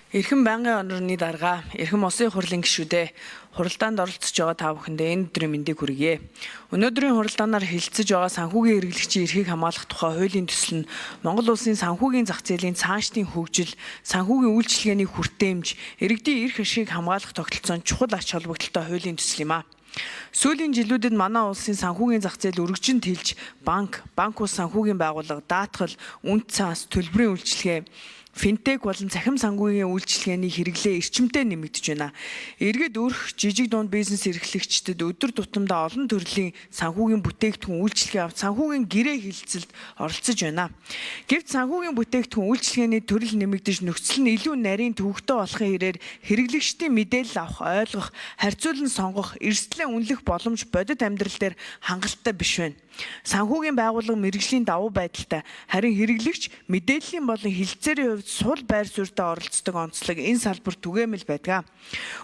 Эрхэм байнгын онорны дарга, эрхэм улсын хурлын гишүүдээ хуралдаанд оролцож байгаа та бүхэндээ энэ өдрийн мэндийг хүргье. Өнөөдрийн хуралдаанаар хэлэлцэж байгаа санхүүгийн эрхлэгчийн эрхийг хамгаалах тухай хуулийн төсөл нь Монгол улсын санхүүгийн зах зээлийн цаашдын хөгжил, санхүүгийн үйлчилгээний хүртээмж, иргэдийн эрх ашигыг хамгаалах тогтолцоонд чухал ач холбогдолтой хуулийн төсөл юм а. Сүүлийн жилүүдэд манай улсын санхүүгийн зах зээл өргөжин тэлж банк ус санхүүгийн байгууллага, даатгал, үнэт цаас, төлбөрийн үйлчилгээ, финтек болон цахим санхүүгийн үйлчилгээний хэрэглээ эрчимтэй нэмэгдэж байна. Иргэд өрх жижиг дунд бизнес эрхлэгчдэд өдөр тутамдаа олон төрлийн санхүүгийн бүтээгдэхүүн үйлчилгээ авч санхүүгийн гэрээ хилцэлд оролцож байна. Гэвч санхүүгийн бүтээгдэхүүн үйлчилгээний төрөл нэмэгдэж нөхцөл нь илүү нарийн төвөгтэй болохын хэрээр хэрэглэгчдийн мэдээлэл авах, ойлгох, харьцуулан сонгох, эрсдлээ үнэлэх боломж бодит амьдрал дээр хангалттай биш байна. Санхүүгийн байгууллага мэргэжлийн давуу байдалтай, харин хэрэглэгч мэдээллийн болон хилцээрийн хувьд сул байр суурьтай оролцдог онцлог энэ салбар түгээмэл байдаг.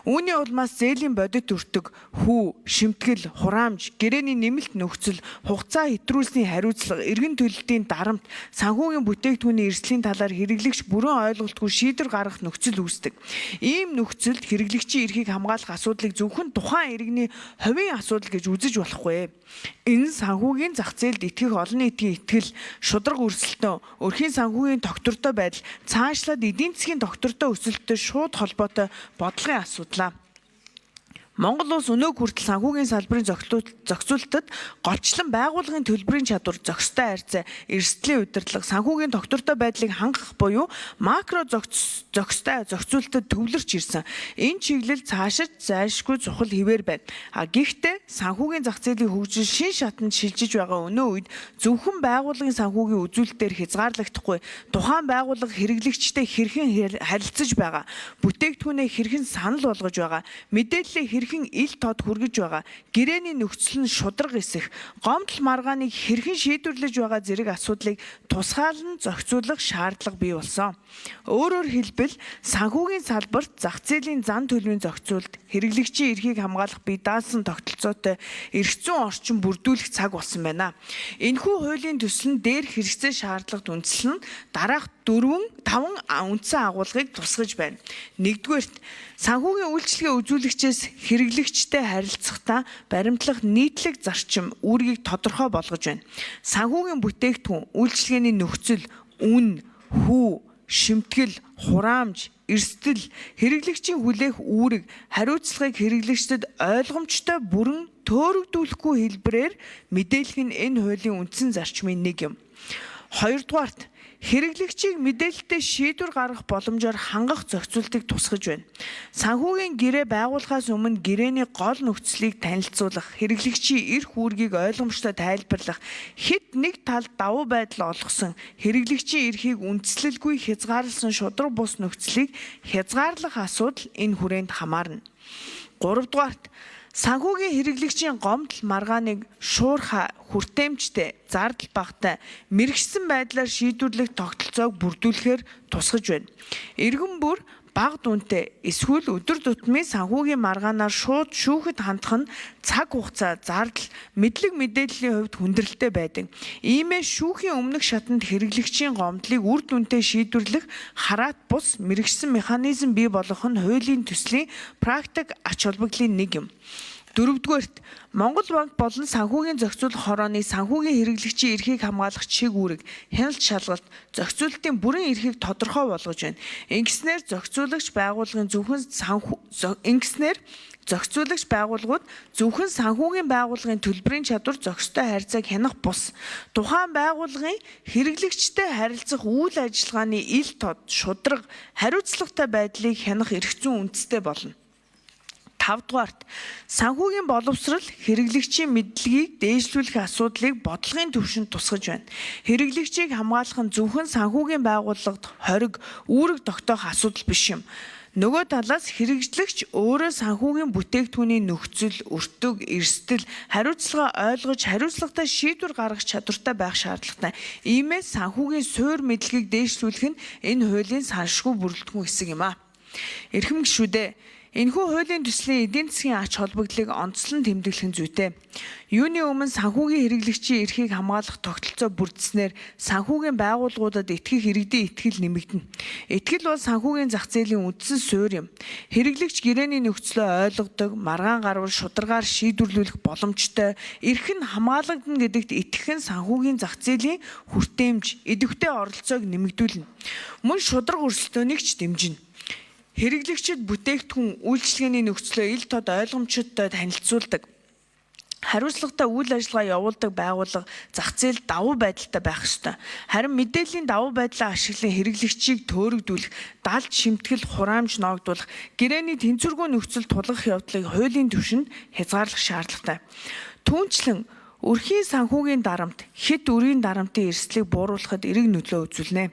Үүний улмаас зээлийн бодит өртөг, хүү, шимтгэл, хураамж, гэрээний нэмэлт нөхцөл, хугацаа хэтрүүлсний хариуцлага, эргэн төлөлтийн дарамт, санхүүгийн бүтээгдэхүүний эрсдлийн талаар хэрэглэгч бүрэн ойлголтгүй шийдвэр гаргах нөхцөл үүсдэг. Ийм нөхцөлд хэрэглэгчийн эрхийг хамгаалах асуудлыг зөвхөн тухайн иргэний хувийн асуудал гэж үзэж болохгүй. Энэ санхүүгийн зах зээлд итгэх олон нийтийн итгэл, шударга өрсөлдөөн, өрхийн санхүүгийн тогтвортой байдал, цаашлаад эдийн засгийн тогтвортой өсөлттэй шууд холбоотой бодлогын асуудал. Монгол улс өнөө хүртэл санхүүгийн салбарын зохицуулалтад голчлон байгууллагын төлбөрийн чадвар, зохистой харьцаа, эрсдлийн удирдлага, санхүүгийн тогтвортой байдлыг хангах буюу макро зохистой зохицуулалтад төвлөрч ирсэн. Энэ чиглэл цаашид зайлшгүй чухал хэвээр байна. Гэхдээ санхүүгийн зах зээлийн хөгжил шин шатанд шилжиж байгаа өнөө үед зөвхөн байгууллагын санхүүгийн үзүүлэлтээр хязгаарлагдахгүй, тухайн байгууллага хэрэглэгчтэй хэрхэн харилцаж байгаа, бүтээгдэхүүнээ хэрхэн санал болгож байгаа, мэдээллээ хэрхэн ил тод хүргэж байгаа, гэрээний нөхцөл нь шударга эсэх, гомдол маргааныг хэрхэн шийдвэрлэж байгаа зэрэг асуудлыг тусгаалan зохицуулах шаардлага бий болсон. Өөрөөр хэлбэл санхүүгийн салбарт зах зээлийн зан төлөвийн зохицуулалт, хэрэглэгчийн эрхийг хамгаалах бие даасан тогтолцоотой эрх зүйн орчин бүрдүүлэх цаг болсон байна. Энэхүү хуулийн төсөл нь дээр хэрэгцээ шаардлагад үндэслэн дараах 4-5 үндсэн агуулгыг тусгаж байна. Нэгдүгээрт, санхүүгийн үйлчилгээ үзүүлэгчээс хэрэглэгчтэй харилцахдаа баримтлах нийтлэг зарчим үүргийг тодорхой болгож байна. Санхүүгийн бүтээгдэхүүн, үйлчилгээний нөхцөл, үн, хүү, шимтгэл, хураамж, эрсдэл, хэрэглэгчийн хүлээх үүрэг, хариуцлагыг хэрэглэгчдэд ойлгомжтой бүрэн төөрөгдүүлэхгүй хэлбэрээр мэдээлэх нь энэ хуулийн үндсэн зарчмын нэг юм. Хоёрдугаарт, хэрэглэгчийг мэдээлэлтэй шийдвэр гаргах боломжоор хангах зохицуултыг тусгаж байна. Санхүүгийн гэрээ байгуулахаас өмнө гэрээний гол нөхцөлийг танилцуулах, хэрэглэгчийн эрх үүргийг ойлгомжтой тайлбарлах, хэд нэг талд давуу байдал олгосон, хэрэглэгчийн эрхийг үндэслэлгүй хязгаарласан шударга бус нөхцөлийг хязгаарлах асуудал энэ хүрээнд хамаарна. Гуравдугаарт, санхүүгийн хэрэглэгчийн гомдол маргааныг шуурхай, хүртээмжтэй, зардал багатай, мэрэгсэн байдлаар шийдвэрлэх тогтолцоог бүрдүүлэхээр тусгаж байна. Иргэн бүр бага дүнтэй эсвэл өдөр тутмын санхүүгийн маргаанаар шууд шүүхэд хандах нь цаг хугацаа, зардал, мэдлэг мэдээллийн хувьд хүндрэлтэй байдаг. Иймээс шүүхийн өмнөх шатанд хэрэглэгчийн гомдлыг үр дүнтэй шийдвэрлэх хараат бус мэрэгсэн механизм бий болгох нь хуулийн төслийн практик ач холбогдлын нэг юм. Дөрөвдүгээрт, Монгол банк болон санхүүгийн зохицуулах хорооны санхүүгийн хэрэглэгчийн эрхийг хамгаалах чиг үүрэг, хяналт шалгалт, зохицуулалтын бүрэн эрхийг тодорхой болгож байна. Ингэснээр зохицуулагч байгууллагууд зөвхөн санхүүгийн байгууллагын төлбөрийн чадвар, зохистой харьцааг хянах бус, тухайн байгууллагын хэрэглэгчтэй харилцах үйл ажиллагааны ил тод, шударга, хариуцлагатай байдлыг хянах эрх зүйн үндэстэй болно. 5-дугаарт, санхүүгийн боловсрал хэрэглэгчийн мэдлэгийг дээшлүүлэх асуудлыг бодлогын түвшинд тусгаж байна. Хэрэглэгчийг хамгаалах нь зөвхөн санхүүгийн байгууллагад хориг, үүрэг тогтоох асуудал биш юм. Нөгөө талаас хэрэгжлэгч өөрөө санхүүгийн бүтээгдэхүүний нөхцөл, өртөг, эрсдэл, хариуцлага ойлгож, хариуцлагатай шийдвэр гаргах чадвартай байх шаардлагатай. Иймээс санхүүгийн суурь мэдлэгийг дээшлүүлэх нь энэ хуулийн салшгүй бүрэлдэхүүн хэсэг юм а. Эрхэм гишүүдээ энэхүү хуулийн төслийн эдийн засгийн ач холбогдлыг онцлон тэмдэглэх нь зүйтэй. Юуны өмнө санхүүгийн хэрэглэгчийн эрхийг хамгаалах тогтолцоо бүрдснээр санхүүгийн байгууллагуудад итгэх иргэдийн итгэл нэмэгдэнэ. Итгэл бол санхүүгийн зах зээлийн үндсэн суурь юм. Хэрэглэгч гэрээний нөхцлөө ойлгодог, маргаан гарвал шударгаар шийдвэрлэх боломжтой, эрх нь хамгаалагдана гэдэгт итгэх нь санхүүгийн зах зээлийн хүртээмж, идэвхтэй оролцоог нэмэгдүүлнэ. Мөн шударга өрсөлдөөнийг ч дэмжинэ. Хэрэглэгчид бүтээгдэхүүн үйлчилгээний нөхцлөө ил тод ойлгомжтой танилцуулдаг. Хариуцлагатай үйл ажиллагаа явуулдаг байгууллага зах зээл давуу байдалтай байх ёстой. Харин мэдээллийн давуу байдлаа ашиглан хэрэглэгчийг төөрөгдүүлэх, далд шимтгэл хураамж ногдуулах, гэрээний тэнцвэргүй нөхцөл тулгах явдлыг хуулийн түвшинд хязгаарлах шаардлагатай. Түүнчлэн өрхийн санхүүгийн дарамт, хэд үрийн дарамтын эрсдлийг бууруулахад эерэг нөлөө үзүүлнэ.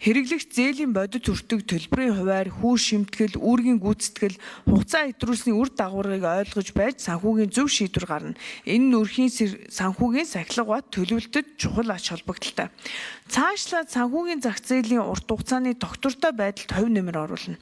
Хэрэглэгч зээлийн бодит өртөг төлбөрийн хуваар, хүү шимтгэл, үүргийн гүйцэтгэл, хугацаа хэтрүүлсний үр дагаврыг ойлгож байж санхүүгийн зөв шийдвэр гарна. Энэ нь өрхийн санхүүгийн сахилга бат төлөвлөлтөд чухал ач холбогдолтой. Цаашлаад санхүүгийн зах зээлийн урт хугацааны тогтвортой байдалд хувь нэмэр оруулна.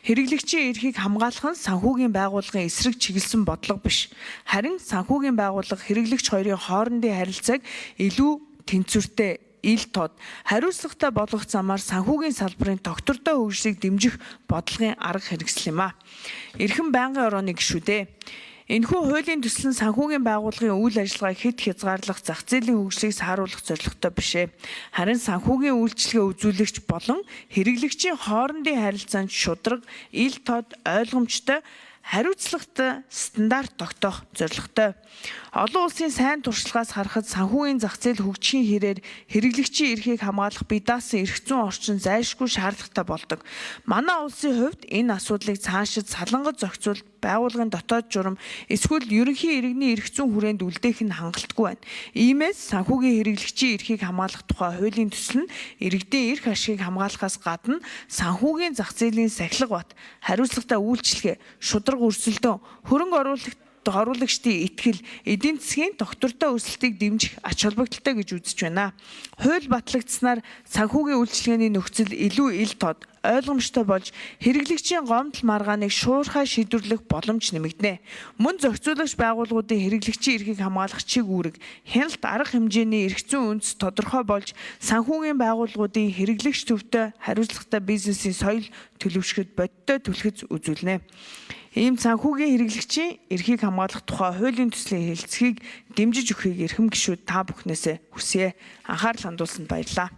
Хэрэглэгчийн эрхийг хамгаалах нь санхүүгийн байгууллагын эсрэг чиглэсэн бодлого биш. Харин санхүүгийн байгууллага хэрэглэгч хоёрын хоорондын харилцааг илүү тэнцвэртэй, ил тод, хариуцлагатай болгох замаар санхүүгийн салбарын тогтвортой хөгжлийг дэмжих бодлогын арга хэрэгсэл юм а. Эрхэм байнгын орооны гишүүдээ энэхүү хуулийн төсөл нь санхүүгийн байгууллагын үйл ажиллагааг хэд хязгаарлах, зах зээлийн хөгжлийг сааруулах зорилготой биш ээ. Харин санхүүгийн үйлчилгээ үзүүлэгч болон хэрэглэгчийн хоорондын харилцаанд шударга, ил тод, ойлгомжтой, хариуцлагатай стандарт тогтоох зорилготой. Олон улсын сайн туршлагаас харахад санхүүгийн зах зээл хөгжихийн хэрээр хэрэглэгчийн эрхийг хамгаалах бие даасан эрх зүйн орчин зайлшгүй шаардлагатай болдог. Манай улсын хувьд энэ асуудлыг цаашид салангад зохицуулт, байгууллагын дотоод журам, эсвэл ерөнхий иргэний эрх зүйн хүрээнд үлдээх нь хангалтгүй байна. Иймээс санхүүгийн хэрэглэгчийн эрхийг хамгаалах тухай хуулийн төсөл нь иргэдийн эрх ашигыг хамгаалахаас гадна санхүүгийн зах зээлийн сахилга бат, хариуцлагатай үйлчилгээ, шударга өрсөлдөөн, хөрөнгө оруулагчдын итгэл, эдийн засгийн тогтвортой өсөлтийг дэмжих ач холбогдолтой гэж үзэж байна. Хууль батлагдсанаар санхүүгийн үйлчилгээний нөхцөл илүү ил тод, ойлгомжтой болж хэрэглэгчийн гомдол маргааныг шуурхай шийдвэрлэх боломж нэмэгдэнэ. Мөн зохицуулагч байгууллагуудын хэрэглэгчийн эрхийг хамгаалах чиг үүрэг, хяналт арга хэмжээний эрх зүйн үндэс тодорхой болж санхүүгийн байгууллагуудын хэрэглэгч төвтэй хариуцлагатай бизнесийн соёл төлөвшөхөд бодиттой түлхэц үзүүлнэ. Ийм санхүүгийн хэрэглэгчийн эрхийг хамгаалах тухай хуулийн төслийн хэлэлцэгийг дэмжиж өгөхийг эрхэм гишүүд та бүхнээсээ хүсье. Анхаарал хандуулсанд баярлалаа.